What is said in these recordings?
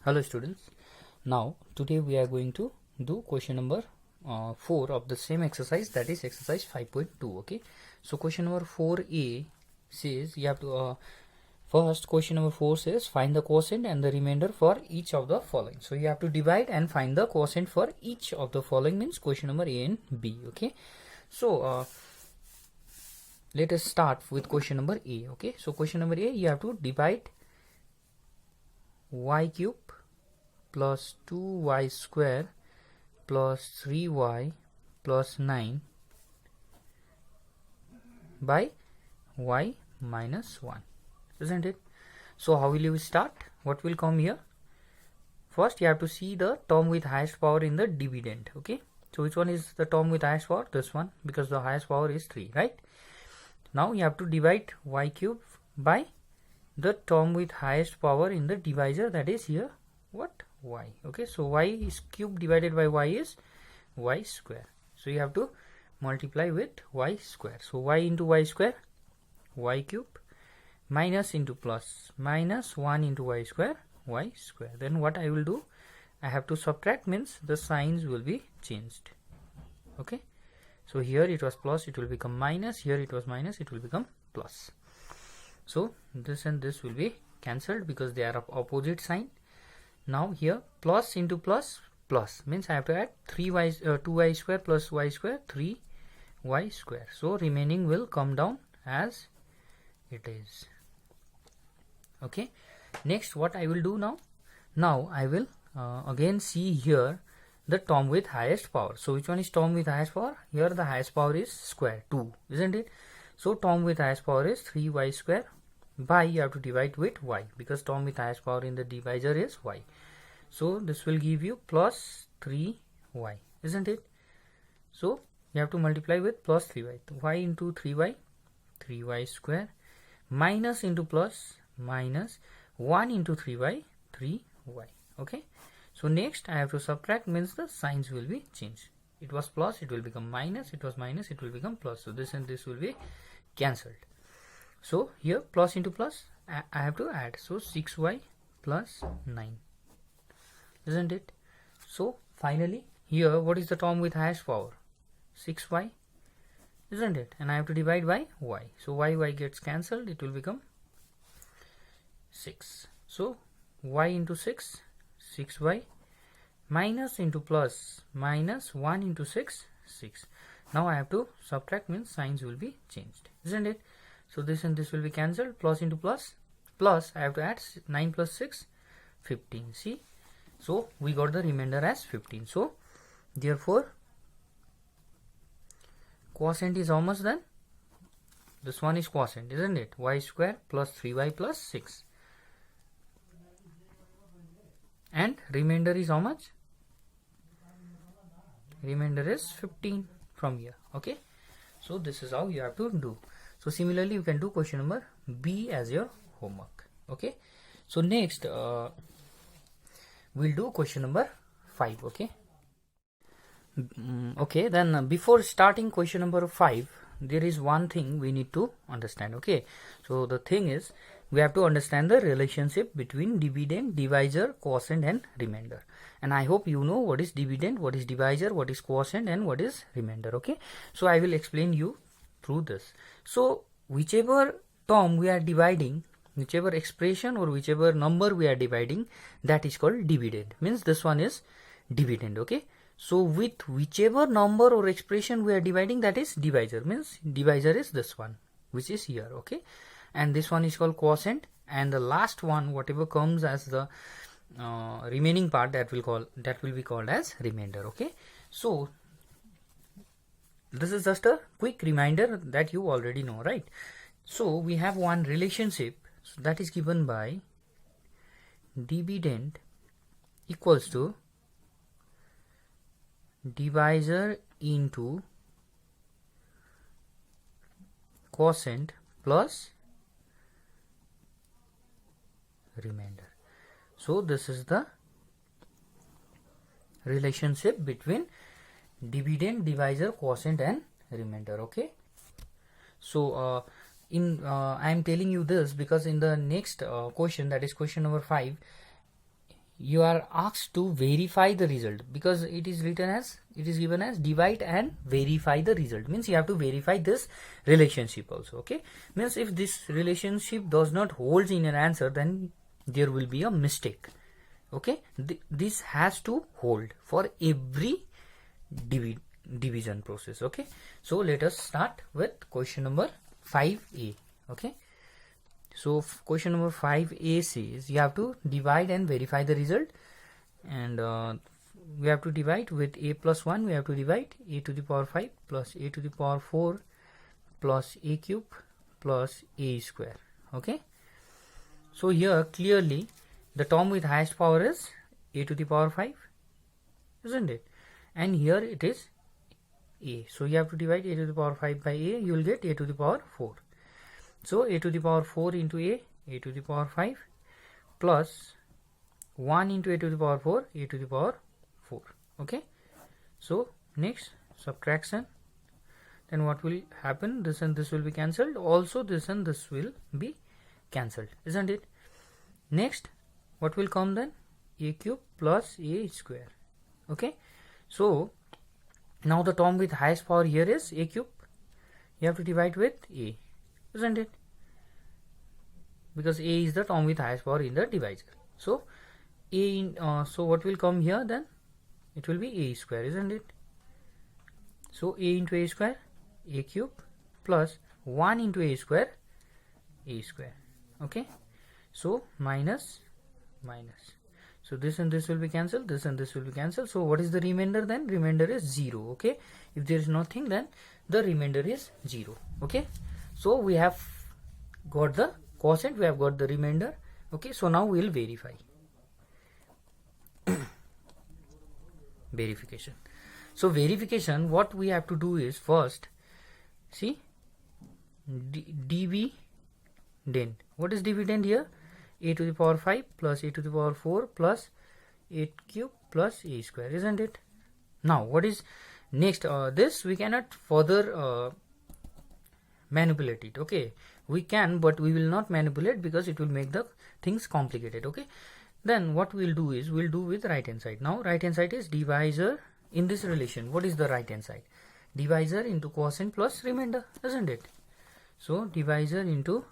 Hello students, now today we are going to do question number 4 of the same exercise, that is exercise 5.2. okay, so question number 4a says you have to first question number 4 says find the quotient and the remainder for each of the following. So you have to divide and find the quotient for each of the following, means question number A and B. Okay, so let us start with question number A. Okay, so question number A, you have to divide y cube plus 2y square plus 3y plus 9 by y minus 1, isn't it? So how will you start? What will come here? First you have to see the term with highest power in the dividend. Okay, so which one is the term with highest power? This one, because the highest power is 3, right? Now you have to divide y cube by the term with highest power in the divisor, that is here what? Y. Okay, so y is cube divided by y is y square, so you have to multiply with y square. So y into y square, y cube, minus into plus, minus 1 into y square, y square. Then what I will do, I have to subtract, means the signs will be changed. Okay, so here it was plus, it will become minus, here it was minus, it will become plus. So this and this will be cancelled because they are of opposite sign. Now here plus into plus, plus means I have to add 2y square plus y square, 3y square. So remaining will come down as it is. Okay, next what I will do now? Now I will again see here the term with highest power. So which one is term with highest power? Here the highest power is square 2, isn't it? So term with highest power is 3y square by, you have to divide with y because term with highest power in the divisor is y. So this will give you plus 3y, isn't it? So you have to multiply with plus 3y. Y into 3y, 3y square, minus into plus, minus 1 into 3y, 3y. Okay, so next I have to subtract, means the signs will be changed. It was plus, it will become minus, it was minus, it will become plus. So this and this will be cancelled. So here plus into plus, I have to add, so 6y plus 9, isn't it? So finally here what is the term with highest power? 6y, isn't it? And I have to divide by y. So y gets cancelled, it will become 6. So y into 6, 6y, minus into plus, minus 1 into 6, 6. Now I have to subtract, means signs will be changed, isn't it? So this and this will be cancelled, plus into plus, plus I have to add 9 plus 6, 15. See, so we got the remainder as 15. So therefore quotient is how much then? This one is quotient, isn't it? Y square plus 3y plus 6, and remainder is how much? Remainder is 15 from here. Okay, so this is how you have to do. So similarly you can do question number B as your homework. Okay, so next we'll do question number 5. Okay, okay, then before starting question number 5, there is one thing we need to understand. Okay, so the thing is, we have to understand the relationship between dividend, divisor, quotient and remainder. And I hope you know what is dividend, what is divisor, what is quotient and what is remainder. Okay, so I will explain you through this. So whichever term we are dividing, whichever expression or whichever number we are dividing, that is called dividend, means this one is dividend. Okay, so with whichever number or expression we are dividing, that is divisor, means divisor is this one which is here. Okay, and this one is called quotient, and the last one, whatever comes as the remaining part, that will be called as remainder. Okay, so this is just a quick reminder that you already know, right? So we have one relationship, so that is given by dividend equals to divisor into quotient plus remainder. So this is the relationship between dividend, divisor, quotient and remainder. Okay, so I am telling you this because in the next question, that is question number 5, you are asked to verify the result, because it is given as divide and verify the result, means you have to verify this relationship also. Okay, means if this relationship does not hold in an answer, then there will be a mistake. Okay, this has to hold for every division process. Okay, so let us start with question number 5a. Okay, so question number 5a says you have to divide and verify the result, and we have to divide with a plus 1. We have to divide a to the power 5 plus a to the power 4 plus a cube plus a square. Okay, so here clearly the term with highest power is a to the power 5, isn't it? And here it is a, so you have to divide a to the power 5 by a, you will get a to the power 4. So a to the power 4 into a to the power 5 plus 1 into a to the power 4, a to the power 4. Okay, so next subtraction, then what will happen? This and this will be cancelled, also this and this will be cancelled, isn't it? Next, what will come then? A cube plus a square. Okay, so now the term with highest power here is a cube. You have to divide with a, isn't it? Because a is the term with highest power in the divisor. So so what will come here then? It will be a square, isn't it? So a into a square, a cube plus 1 into a square, a square. Okay, so minus. So this and this will be cancelled, this and this will be cancelled. So what is the remainder then? Remainder is 0. Okay, if there is nothing, then the remainder is 0. Okay, so we have got the quotient, we have got the remainder. Okay, so now we will verify. Verification. So verification, what we have to do is first, see, dividend. What is dividend here? A to the power 5 plus a to the power 4 plus a cube plus a square, isn't it? Now what is next? This we cannot further manipulate it. Okay, we can, but we will not manipulate because it will make the things complicated. Okay, then what we will do is we will do with right hand side. Now right hand side is divisor. In this relation, what is the right hand side? Divisor into quotient plus remainder, isn't it? So divisor into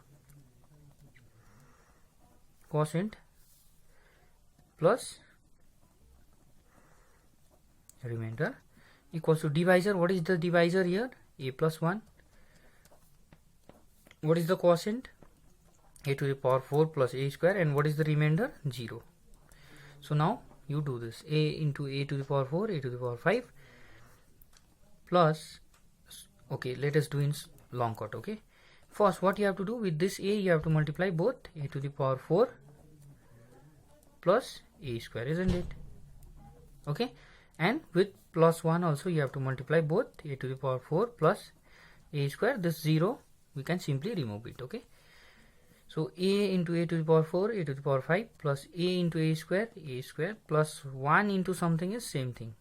quotient plus remainder equals to divisor. What is the divisor here? A plus 1. What is the quotient? A to the power 4 plus a square. And what is the remainder? 0. So now you do this. A into a to the power 4, a to the power 5 plus, okay, let us do in long cut. Okay, first what you have to do with this a, you have to multiply both a to the power 4 plus a square, isn't it? Okay, and with plus 1 also you have to multiply both a to the power 4 plus a square. This 0 we can simply remove it. Okay, so a into a to the power 4, a to the power 5 plus a into a square plus 1 into something is same thing.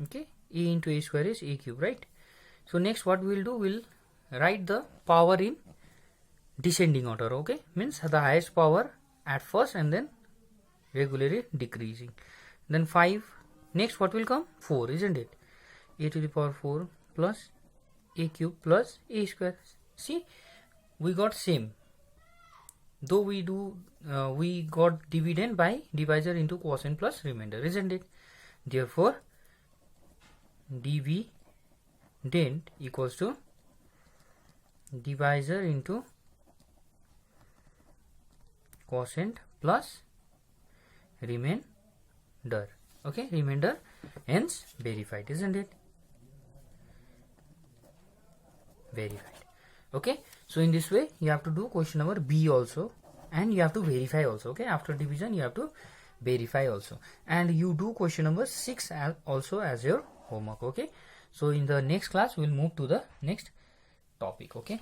Okay, a into a square is a cube, right? So next what we will do, we'll write the power in descending order. Okay, means the highest power at first and then regularly decreasing. Then 5. Next what will come? 4, isn't it? A to the power 4 plus a cube plus a square. See, we got same, though we got dividend by divisor into quotient plus remainder, isn't it? Therefore dividend equals to divisor into quotient plus remainder. Okay, remainder, hence verified, isn't it? Verified. Okay, so in this way you have to do question number B also, and you have to verify also. Okay, after division you have to verify also, and you do question number 6 also as your homework. Okay, so in the next class we'll move to the next topic. Okay.